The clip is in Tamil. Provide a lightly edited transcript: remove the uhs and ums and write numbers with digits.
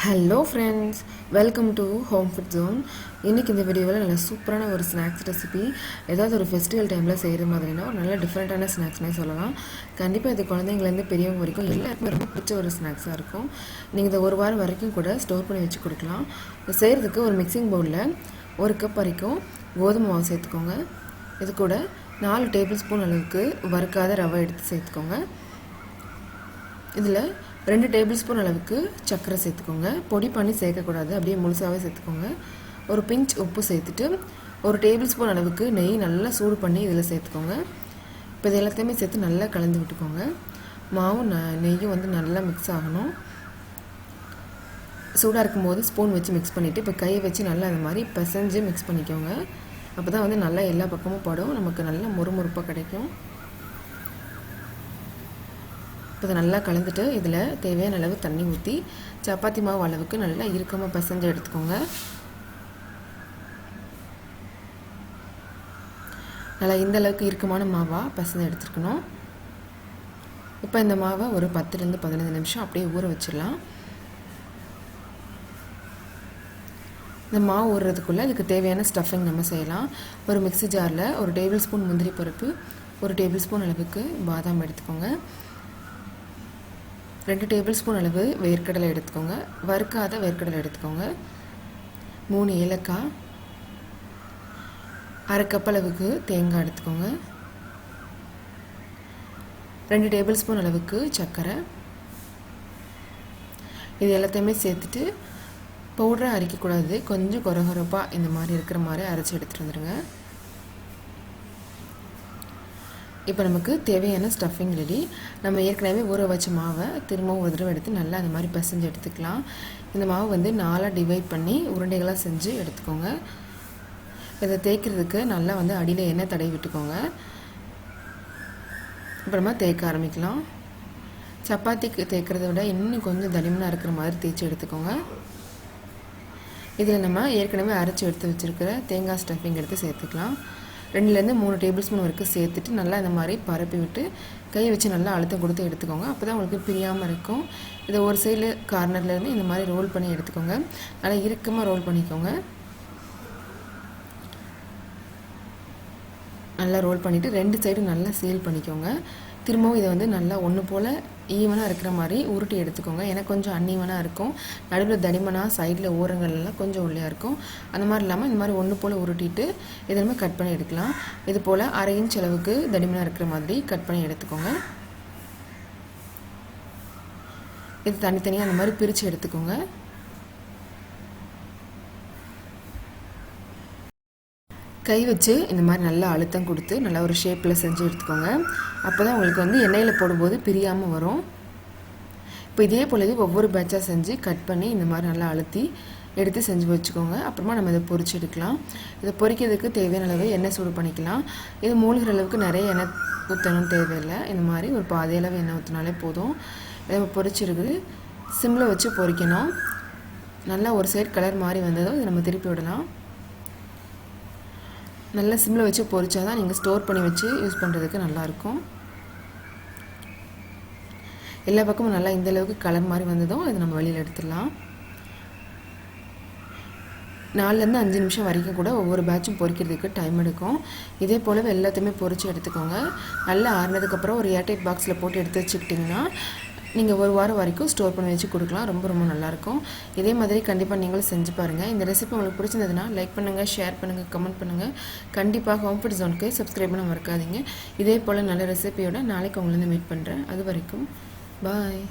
Hello friends, welcome to Home Food Zone. இன்றைக்கி இந்த வீடியோவில் நல்ல சூப்பரான ஒரு ஸ்நாக்ஸ் ரெசிபி, ஏதாவது ஒரு ஃபெஸ்டிவல் டைமில் செய்கிற மாதிரினா ஒரு நல்ல டிஃப்ரெண்ட்டான ஸ்நாக்ஸ்னே சொல்லலாம். கண்டிப்பாக இது குழந்தைங்கலேருந்து பெரியவங்க வரைக்கும் எல்லாருக்குமே ரொம்ப பிடிச்ச ஒரு ஸ்நாக்ஸாக இருக்கும். நீங்கள் இதை ஒரு வாரம் வரைக்கும் கூட ஸ்டோர் பண்ணி வச்சு கொடுக்கலாம். இது செய்கிறதுக்கு ஒரு மிக்சிங் பவுலில் 1 கப் வரைக்கும் கோதுமை மாவு சேர்த்துக்கோங்க. இது கூட 4 டேபிள் ஸ்பூன் அளவுக்கு வறுக்காத ரவை எடுத்து சேர்த்துக்கோங்க. இதில் 2 டேபிள் ஸ்பூன் அளவுக்கு சர்க்கரை சேர்த்துக்கோங்க. பொடி பண்ணி சேர்க்கக்கூடாது, அப்படியே முழுசாகவே சேர்த்துக்கோங்க. ஒரு பிஞ்ச் உப்பு சேர்த்துட்டு 1 டேபிள் ஸ்பூன் அளவுக்கு நெய் நல்லா சூடு பண்ணி இதில் சேர்த்துக்கோங்க. இப்போ இது எல்லாத்தையுமே சேர்த்து நல்லா கலந்து விட்டுக்கோங்க. மாவும் நெய்யும் வந்து நல்லா மிக்ஸ் ஆகணும். சூடாக இருக்கும்போது ஸ்பூன் வச்சு மிக்ஸ் பண்ணிவிட்டு இப்போ கை வச்சு நல்லா அந்த மாதிரி பிசைஞ்சு மிக்ஸ் பண்ணிக்கோங்க. அப்போ தான் வந்து நல்லா எல்லா பக்கமும் படும், நமக்கு நல்லா முறுமுறுப்பாக கிடைக்கும். இப்போ இதை நல்லா கலந்துட்டு இதில் தேவையான அளவு தண்ணி ஊற்றி சப்பாத்தி மாவு அளவுக்கு நல்லா இறுக்கமாக பிசைஞ்சு எடுத்துக்கோங்க. நல்லா இந்த அளவுக்கு இறுக்கமான மாவாக பிசைஞ்சு எடுத்துருக்கணும். இப்போ இந்த மாவை ஒரு 10 to 15 நிமிஷம் அப்படியே ஊற வச்சிடலாம். இந்த மாவு ஊறுறதுக்குள்ளே இதுக்கு தேவையான ஸ்டஃபிங் நம்ம செய்யலாம். ஒரு மிக்ஸி ஜாரில் 1 டேபிள் ஸ்பூன் முந்திரி பருப்பு, 1 டேபிள் ஸ்பூன் அளவுக்கு பாதாம் எடுத்துக்கோங்க. 2 டேபிள் ஸ்பூன் அளவு வேர்க்கடலை எடுத்துக்கோங்க. வறுக்காத வேர்க்கடலை எடுத்துக்கோங்க. 3 ஏலக்காய், 1/2 கப் அளவுக்கு தேங்காய் எடுத்துக்கோங்க. 2 டேபிள் ஸ்பூன் அளவுக்கு சர்க்கரை. இது எல்லாத்தையுமே சேர்த்துட்டு பவுடரை அரைக்கக்கூடாது, கொஞ்சம் கொரகொரப்பாக இந்த மாதிரி இருக்கிற மாதிரி அரைச்சி எடுத்துகிட்டு வந்துடுங்க. இப்போ நமக்கு தேவையான ஸ்டஃபிங் ரெடி. நம்ம ஏற்கனவே ஊற வச்ச மாவை திரும்பவும் ஒரு தடவை எடுத்து நல்லா அந்த மாதிரி பிசைஞ்சு எடுத்துக்கலாம். இந்த மாவு வந்து 4 டிவைட் பண்ணி உருண்டைகளாக செஞ்சு எடுத்துக்கோங்க. இதை தேய்க்கிறதுக்கு நல்லா வந்து அடியில் எண்ணெய் தடவி விட்டுக்கோங்க. அப்புறமா தேய்க்க ஆரம்பிக்கலாம். சப்பாத்திக்கு தேய்க்கிறத விட இன்னும் கொஞ்சம் தடிமனாக இருக்கிற மாதிரி தேய்ச்சி எடுத்துக்கோங்க. இதில் நம்ம ஏற்கனவே அரைச்சி எடுத்து வச்சுருக்கிற தேங்காய் ஸ்டஃபிங் எடுத்து சேர்த்துக்கலாம். 2 to 3 டேபிள் ஸ்பூன் வரைக்கும் சேர்த்துட்டு நல்லா இந்த மாதிரி பரப்பி விட்டு கையை வச்சு நல்லா அழுத்தம் கொடுத்து எடுத்துக்கோங்க. அப்போ தான் உங்களுக்கு பிரியாமல் இருக்கும். இதை ஒரு சைடு கார்னர்லேருந்து இந்த மாதிரி ரோல் பண்ணி எடுத்துக்கோங்க. நல்லா இறுக்கமாக ரோல் பண்ணிக்கோங்க. நல்லா ரோல் பண்ணிவிட்டு 2 சைடும் நல்லா சீல் பண்ணிக்கோங்க. திரும்பவும் இதை வந்து நல்லா ஒன்று போல் ஈவனாக இருக்கிற மாதிரி உருட்டி எடுத்துக்கோங்க. எனக்கு கொஞ்சம் அன்ஈவனாக இருக்கும், நடுவில் தடிமனாக சைடில் ஓரங்கள்லாம் கொஞ்சம் உள்ளே இருக்கும். அந்த மாதிரி இல்லாமல் இந்த மாதிரி ஒன்று போல் உருட்டிட்டு இதெல்லாமே கட் பண்ணி எடுக்கலாம். இது போல் 1/2 இன்ச் அளவுக்கு தடிமனாக இருக்கிற மாதிரி கட் பண்ணி எடுத்துக்கோங்க. இது தனித்தனியாக அந்த மாதிரி பிரித்து எடுத்துக்கோங்க. கை வச்சு இந்த மாதிரி நல்லா அழுத்தம் கொடுத்து நல்லா ஒரு ஷேப்பில் செஞ்சு எடுத்துக்கோங்க. அப்போ தான் உங்களுக்கு வந்து எண்ணெயில் போடும்போது பிரியாமல் வரும். இப்போ இதே போலவே ஒவ்வொரு பேட்சாக செஞ்சு கட் பண்ணி இந்த மாதிரி நல்லா அழுத்தி எடுத்து செஞ்சு வச்சுக்கோங்க. அப்புறமா நம்ம இதை பொரிச்சு எடுக்கலாம். இதை பொரிக்கிறதுக்கு தேவையான அளவு எண்ணெய் சூடு பண்ணிக்கலாம். இது மூழ்கிற அளவுக்கு நிறைய எண்ணெய் ஊற்றணும் தேவையில்லை. இந்த மாதிரி ஒரு பாதி அளவு எண்ணெய் ஊற்றினாலே போதும். இதை பொரிச்சிருக்கு சிம்மில் வச்சு பொரிக்கணும். நல்லா ஒரு சைடு கலர் மாதிரி வந்ததும் இதை நம்ம திருப்பி விடலாம். நல்லா சிம்மில் வச்சு பொரிச்சா தான் நீங்கள் ஸ்டோர் பண்ணி வச்சு யூஸ் பண்ணுறதுக்கு நல்லாயிருக்கும். எல்லா பக்கமும் நல்லா இந்த அளவுக்கு கலர் மாதிரி வந்ததும் இதை நம்ம வெளியில் எடுத்துடலாம். 4 to 5 நிமிஷம் வரைக்கும் கூட ஒவ்வொரு பேட்சும் பொரிக்கிறதுக்கு டைம் எடுக்கும். இதே போலவே எல்லாத்தையுமே பொரித்து எடுத்துக்கோங்க. நல்லா ஆறுனதுக்கப்புறம் ஒரு ஏர்டைட் பாக்ஸில் போட்டு எடுத்து வச்சுக்கிட்டிங்கன்னா நீங்கள் ஒரு வாரம் வரைக்கும் ஸ்டோர் பண்ணி வச்சு கொடுக்கலாம். ரொம்ப ரொம்ப நல்லாயிருக்கும். இதே மாதிரி கண்டிப்பாக நீங்களும் செஞ்சு பாருங்கள். இந்த ரெசிபி உங்களுக்கு பிடிச்சிருந்ததுன்னா லைக் பண்ணுங்கள், ஷேர் பண்ணுங்கள், கமெண்ட் பண்ணுங்கள். கண்டிப்பாக ஹோம் ஃபுட் ஜோனுக்கு சப்ஸ்கிரைப் பண்ண மறக்காதீங்க. இதே போல் நல்ல ரெசிபியோட நாளைக்கு உங்களை மீட் பண்ணுறேன். அது வரைக்கும் பாய்.